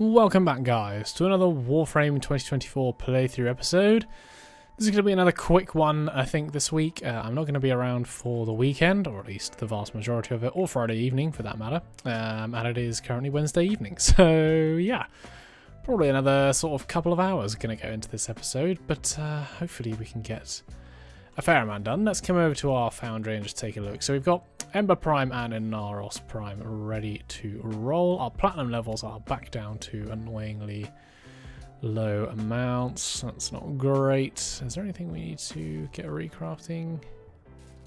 Welcome back, guys, to another Warframe 2024 playthrough episode. This is going to be another quick one, I think, this week. I'm not going to be around for the weekend, or at least the vast majority of it, or Friday evening for that matter. And it is currently Wednesday evening, so yeah. Probably another sort of couple of hours going to go into this episode, but hopefully we can get a fair amount done. Let's come over to our foundry and just take a look. So we've got Ember Prime and Inaros Prime ready to roll. Our platinum levels are back down to annoyingly low amounts. That's not great. Is there anything we need to get recrafting?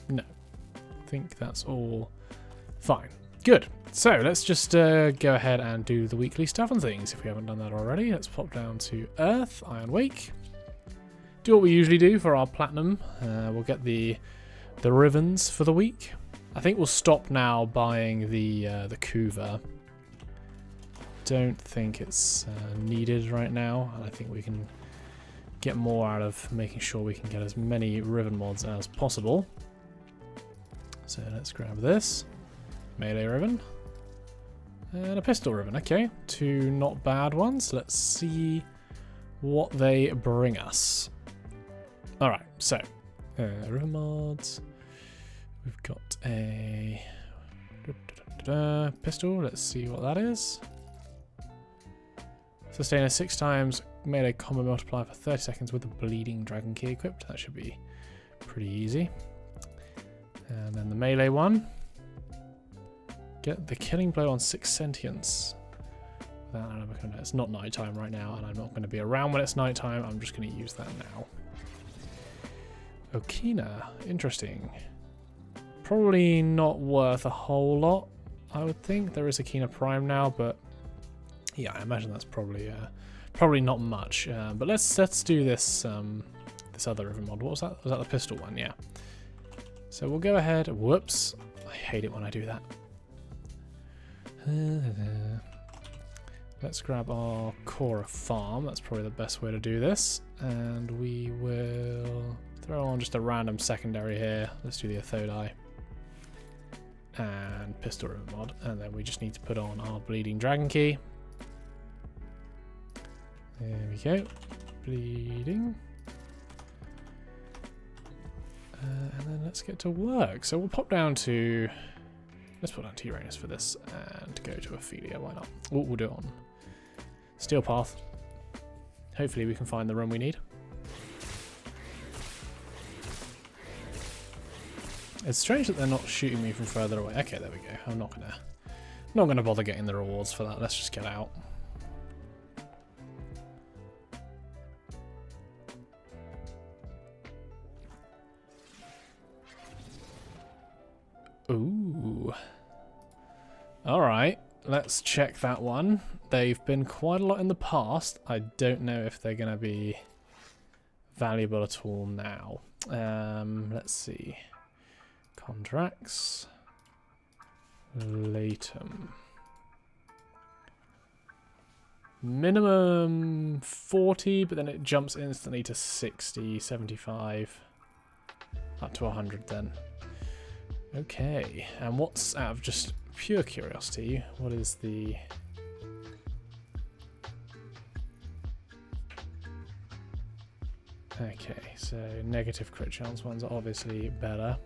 No. I think that's all fine. Good. So let's just go ahead and do the weekly stuff and things if we haven't done that already. Let's pop down to Earth, Iron Wake. Do what we usually do for our platinum. We'll get the Rivens for the week. I think we'll stop now buying the Kuva. Don't think it's needed right now, and I think we can get more out of making sure we can get as many Riven mods as possible. So let's grab this. Melee Riven. And a pistol Riven. Okay, two not bad ones. Let's see what they bring us. Alright, so Riven mods. We've got a pistol. Let's see what that is. Sustain a 6 times melee combo multiplier for 30 seconds with a bleeding dragon key equipped. That should be pretty easy. And then the melee one. Get the killing blow on 6 sentience. It's not nighttime right now, and I'm not going to be around when it's nighttime. I'm just going to use that now. Okina. Interesting. Probably not worth a whole lot, I would think. There is a Kina Prime now, but yeah, I imagine that's probably not much. But let's do this this other Riven mod. What was that? Was that the pistol one? Yeah. So we'll go ahead. Whoops! I hate it when I do that. Let's grab our Cora Farm. That's probably the best way to do this, and we will throw on just a random secondary here. Let's do the Athodai and pistol Riven mod, and then we just need to put on our bleeding dragon key. There we go, bleeding. And then let's get to work. So we'll pop down to, let's put down to Uranus for this and go to Ophelia, why not? We'll do it on Steel Path. Hopefully we can find the room we need. It's strange that they're not shooting me from further away. Okay, there we go. I'm not gonna bother getting the rewards for that. Let's just get out. Ooh. Alright, let's check that one. They've been quite a lot in the past. I don't know if they're gonna be valuable at all now. Let's see. Contracts. Laetum. Minimum 40, but then it jumps instantly to 60, 75. Up to 100 then. Okay, and what's, out of just pure curiosity, what is the... Okay, so negative crit chance ones are obviously better.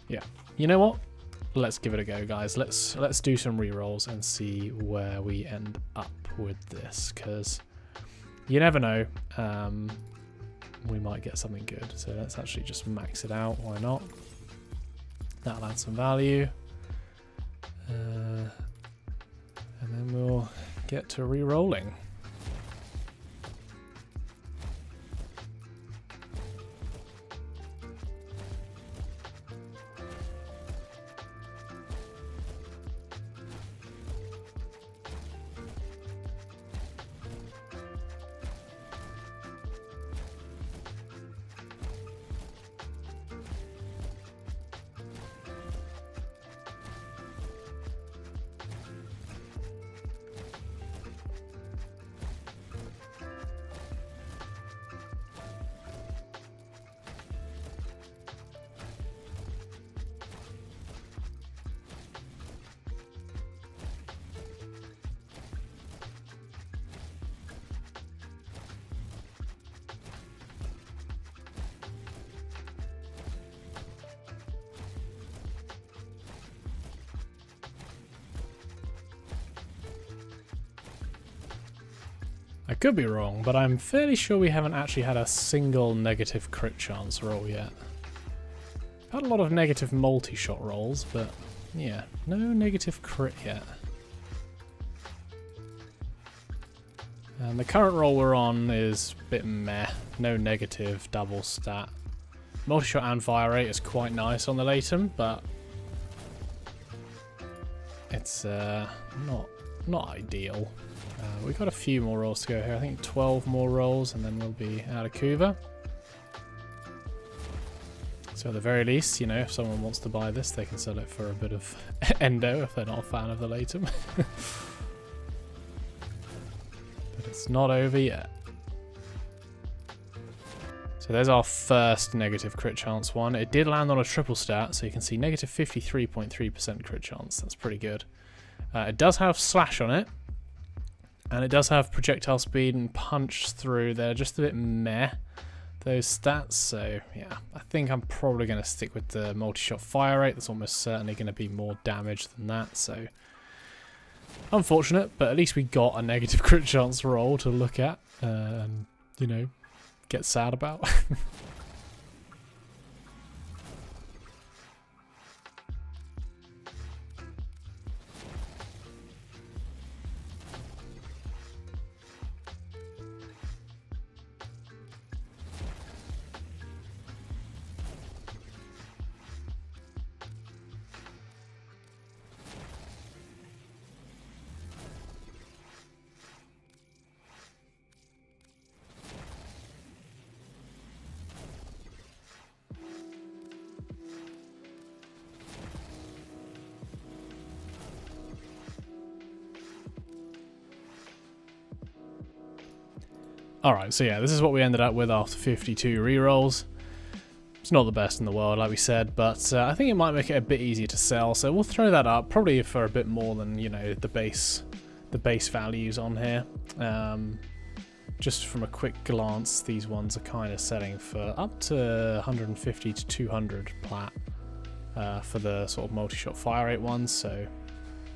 Yeah, you know what? Let's give it a go, guys. Let's do some rerolls and see where we end up with this, because you never know. We might get something good. So let's actually just max it out. Why not? That'll add some value. And then we'll get to re-rolling. could be wrong, but I'm fairly sure we haven't actually had a single negative crit chance roll yet. Had a lot of negative multi-shot rolls, but yeah, no negative crit yet. And the current roll we're on is a bit meh. No negative double stat. Multi-shot and fire rate is quite nice on the Laetum, but it's not ideal. We've got a few more rolls to go here. I think 12 more rolls and then we'll be out of Kuva. So at the very least, you know, if someone wants to buy this, they can sell it for a bit of endo if they're not a fan of the Laetum. But it's not over yet. So there's our first negative crit chance one. It did land on a triple stat, so you can see negative 53.3% crit chance. That's pretty good. It does have slash on it. And it does have projectile speed and punch through. They're just a bit meh, those stats. So yeah, I think I'm probably going to stick with the multi-shot fire rate. That's almost certainly going to be more damage than that. So unfortunate, but at least we got a negative crit chance roll to look at and, you know, get sad about. Alright, so yeah, this is what we ended up with after 52 rerolls. It's not the best in the world, like we said, but I think it might make it a bit easier to sell, so we'll throw that up, probably for a bit more than, you know, the base values on here. Just from a quick glance, these ones are kind of selling for up to 150 to 200 plat for the sort of multi-shot fire rate ones, so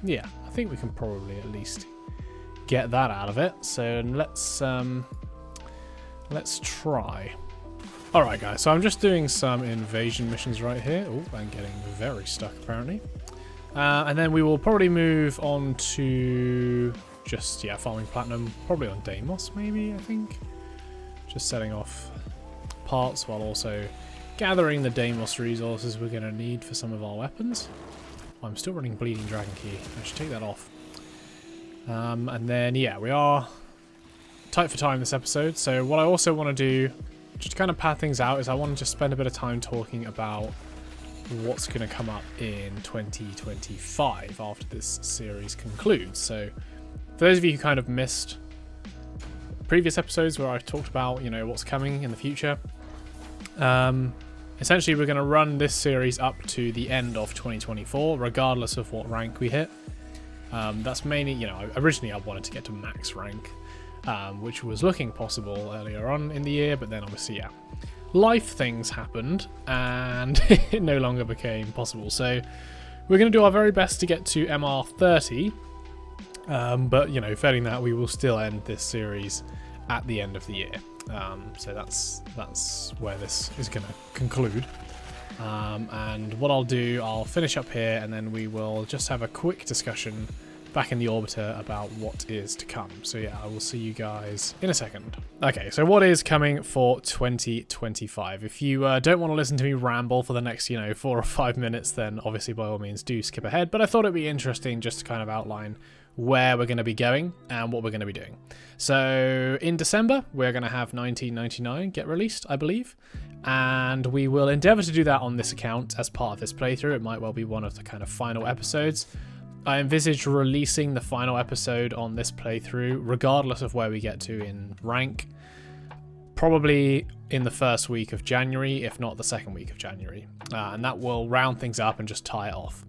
yeah, I think we can probably at least get that out of it. So let's try. Alright guys, so I'm just doing some invasion missions right here. Oh, I'm getting very stuck apparently. And then we will probably move on to just, yeah, farming platinum. Probably on Deimos maybe, I think. Just setting off parts while also gathering the Deimos resources we're going to need for some of our weapons. Oh, I'm still running Bleeding Dragon Key. I should take that off. And then, yeah, we are tight for time this episode, so what I also want to do, just to kind of pad things out, is I want to just spend a bit of time talking about what's going to come up in 2025 after this series concludes. So for those of you who kind of missed previous episodes where I talked about, you know, what's coming in the future, essentially we're going to run this series up to the end of 2024 regardless of what rank we hit. That's mainly, you know, originally I wanted to get to max rank, which was looking possible earlier on in the year, but then obviously, yeah, life things happened and it no longer became possible. So we're going to do our very best to get to MR30, but, you know, failing that, we will still end this series at the end of the year. So that's where this is going to conclude. And what I'll do, I'll finish up here and then we will just have a quick discussion back in the orbiter about what is to come. So yeah, I will see you guys in a second. Okay, so what is coming for 2025? If you don't want to listen to me ramble for the next, you know, 4 or 5 minutes, then obviously by all means do skip ahead. But I thought it'd be interesting just to kind of outline where we're going to be going and what we're going to be doing. So in December, we're going to have 1999 get released, I believe. And we will endeavour to do that on this account as part of this playthrough. It might well be one of the kind of final episodes. I envisage releasing the final episode on this playthrough, regardless of where we get to in rank. Probably in the first week of January, if not the second week of January. And that will round things up and just tie it off.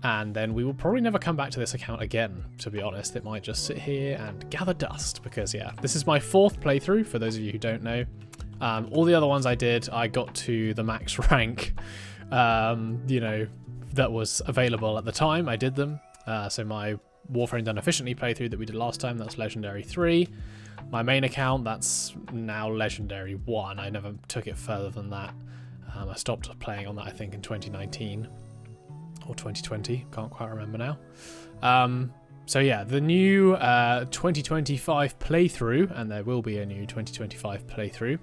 And then we will probably never come back to this account again, to be honest. It might just sit here and gather dust, because yeah, this is my 4th playthrough, for those of you who don't know. All the other ones I did, I got to the max rank, you know, that was available at the time. I did them. So my Warframe Done Efficiently playthrough that we did last time. That's Legendary 3. My main account, that's now Legendary 1. I never took it further than that. I stopped playing on that, I think, in 2019 or 2020. Can't quite remember now. So yeah, the new 2025 playthrough, and there will be a new 2025 playthrough,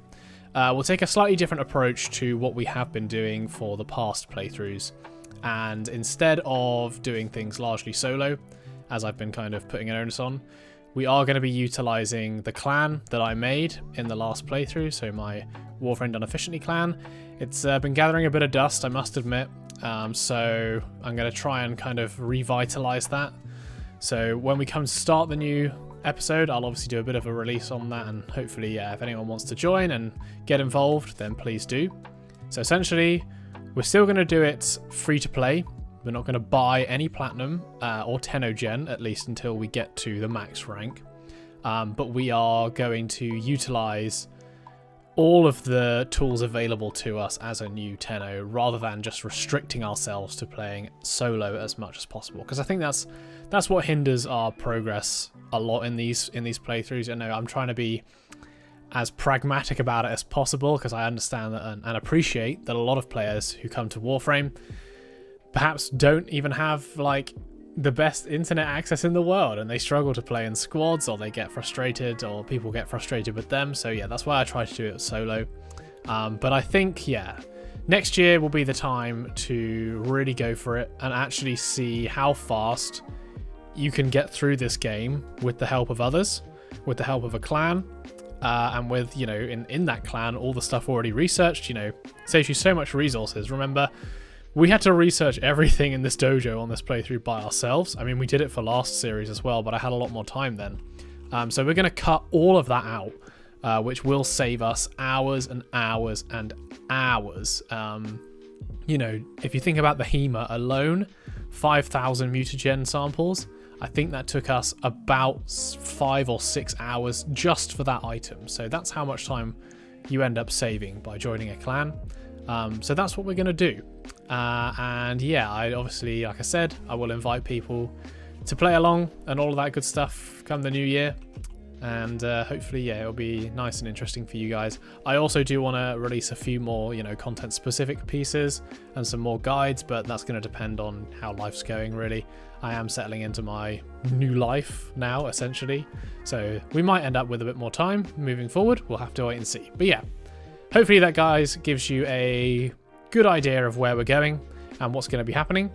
we'll take a slightly different approach to what we have been doing for the past playthroughs. And instead of doing things largely solo, as I've been kind of putting an onus on, we are going to be utilising the clan that I made in the last playthrough, so my Warframe Done Efficiently clan. It's been gathering a bit of dust, I must admit, so I'm going to try and kind of revitalise that. So when we come to start the new episode, I'll obviously do a bit of a release on that, and hopefully if anyone wants to join and get involved, then please do. So essentially, we're still going to do it free to play. We're not going to buy any platinum or Tenno gen, at least until we get to the max rank. But we are going to utilise all of the tools available to us as a new Tenno, rather than just restricting ourselves to playing solo as much as possible. Because I think that's what hinders our progress a lot in these playthroughs. I know I'm trying to be as pragmatic about it as possible, because I understand that and appreciate that a lot of players who come to Warframe perhaps don't even have like the best internet access in the world, and they struggle to play in squads, or they get frustrated, or people get frustrated with them. So yeah, that's why I try to do it solo. But I think, yeah, next year will be the time to really go for it and actually see how fast you can get through this game with the help of others, with the help of a clan, and with, you know, in that clan, all the stuff already researched, you know, saves you so much resources. Remember, we had to research everything in this dojo on this playthrough by ourselves. I mean, we did it for last series as well, but I had a lot more time then. So we're going to cut all of that out, which will save us hours and hours and hours. You know, if you think about the HEMA alone, 5,000 mutagen samples, I think that took us about 5 or 6 hours just for that item. So that's how much time you end up saving by joining a clan. So that's what we're going to do. And yeah, I obviously, like I said, I will invite people to play along and all of that good stuff come the new year. And hopefully, yeah, it'll be nice and interesting for you guys. I also do want to release a few more, you know, content specific pieces and some more guides, but that's going to depend on how life's going, really. I am settling into my new life now, essentially. So we might end up with a bit more time moving forward. We'll have to wait and see. But yeah, hopefully that, guys, gives you a good idea of where we're going and what's going to be happening.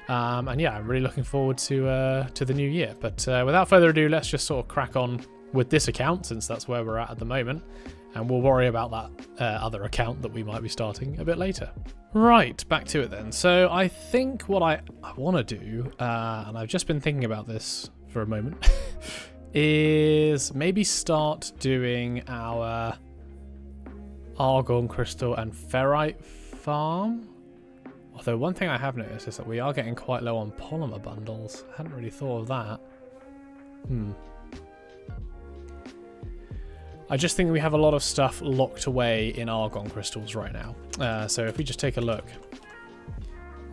And yeah, I'm really looking forward to the new year. But without further ado, let's just sort of crack on with this account, since that's where we're at the moment, and we'll worry about that other account that we might be starting a bit later. Right, back to it then. So I think what I want to do, and I've just been thinking about this for a moment, is maybe start doing our argon crystal and ferrite farm. Although one thing I have noticed is that we are getting quite low on polymer bundles. I hadn't really thought of that. I just think we have a lot of stuff locked away in argon crystals right now. So if we just take a look,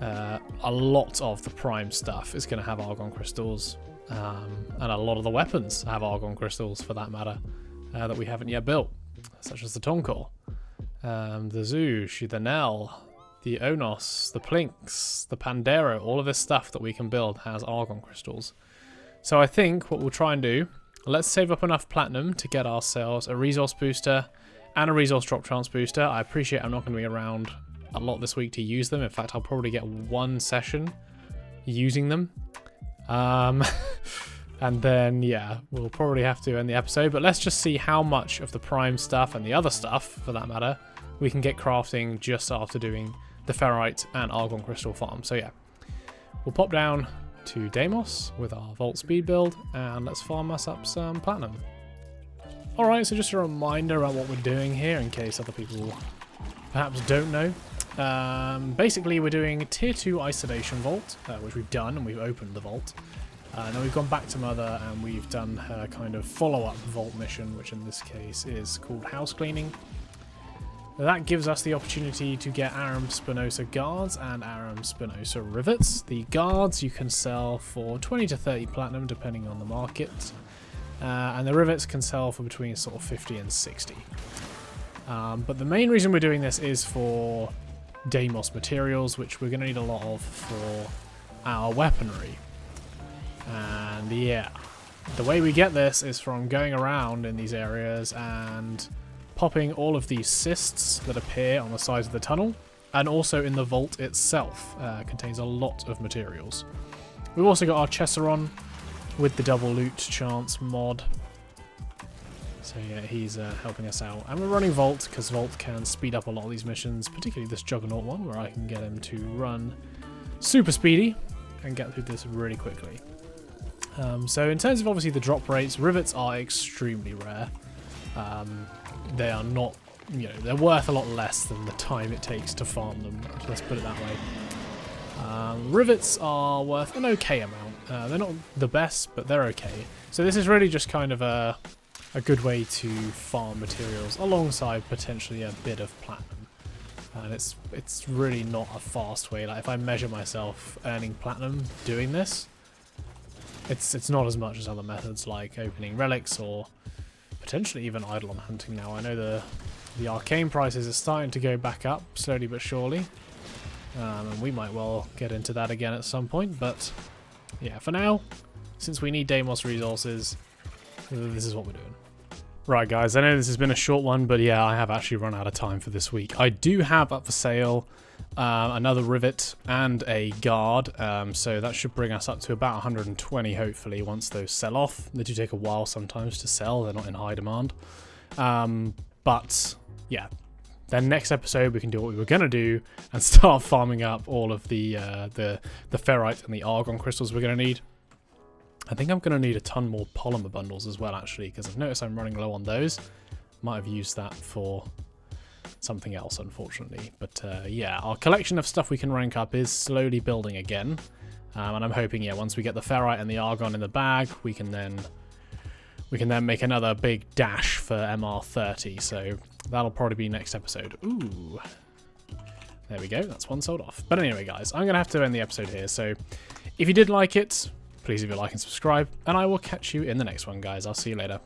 a lot of the prime stuff is going to have argon crystals, and a lot of the weapons have argon crystals, for that matter, that we haven't yet built, such as the Tonkor, the Zoosh, the Nell, the Onos, the Plinks, the Pandero. All of this stuff that we can build has argon crystals. So I think what we'll try and do, let's save up enough platinum to get ourselves a resource booster and a resource drop chance booster. I appreciate I'm not going to be around a lot this week to use them. In fact, I'll probably get one session using them. And then, yeah, we'll probably have to end the episode. But let's just see how much of the prime stuff, and the other stuff, for that matter, we can get crafting just after doing the ferrite and argon crystal farm. So yeah, we'll pop down to Deimos with our Vault speed build, and let's farm us up some platinum. Alright, so just a reminder about what we're doing here in case other people perhaps don't know. Basically, we're doing Tier 2 Isolation Vault, which we've done, and we've opened the vault. Then we've gone back to Mother, and we've done her kind of follow-up vault mission, which in this case is called House Cleaning. That gives us the opportunity to get Aram Spinosa guards and Aram Spinosa rivets. The guards you can sell for 20 to 30 platinum depending on the market. And the rivets can sell for between sort of 50 and 60. But the main reason we're doing this is for Deimos materials, which we're going to need a lot of for our weaponry. And yeah, the way we get this is from going around in these areas and popping all of these cysts that appear on the sides of the tunnel, and also in the vault itself. Contains a lot of materials. We've also got our Chesseron with the double loot chance mod. So yeah, he's helping us out. And we're running Vault, because Vault can speed up a lot of these missions, particularly this Juggernaut one, where I can get him to run super speedy and get through this really quickly. So in terms of obviously the drop rates, rivets are extremely rare. They are not, you know, they're worth a lot less than the time it takes to farm them. Let's put it that way. Rivets are worth an okay amount. They're not the best, but they're okay. So this is really just kind of a good way to farm materials alongside potentially a bit of platinum. And it's really not a fast way. Like if I measure myself earning platinum doing this, it's not as much as other methods like opening relics or potentially even Eidolon hunting now. I know the arcane prices are starting to go back up slowly but surely. And we might well get into that again at some point, but yeah, for now, since we need Deimos resources, this is what we're doing. Right guys, I know this has been a short one, but yeah, I have actually run out of time for this week. I do have up for sale another rivet and a guard, so that should bring us up to about 120 hopefully once those sell off. They do take a while sometimes to sell, they're not in high demand. But yeah, then next episode we can do what we were going to do and start farming up all of the ferrite and the argon crystals we're going to need. I think I'm going to need a ton more polymer bundles as well, actually, because I've noticed I'm running low on those. Might have used that for something else, unfortunately. But yeah, our collection of stuff we can rank up is slowly building again. And I'm hoping, yeah, once we get the ferrite and the argon in the bag, we can then make another big dash for MR30. So that'll probably be next episode. Ooh. There we go. That's one sold off. But anyway, guys, I'm going to have to end the episode here. So if you did like it, please leave a like and subscribe, and I will catch you in the next one, guys. I'll see you later.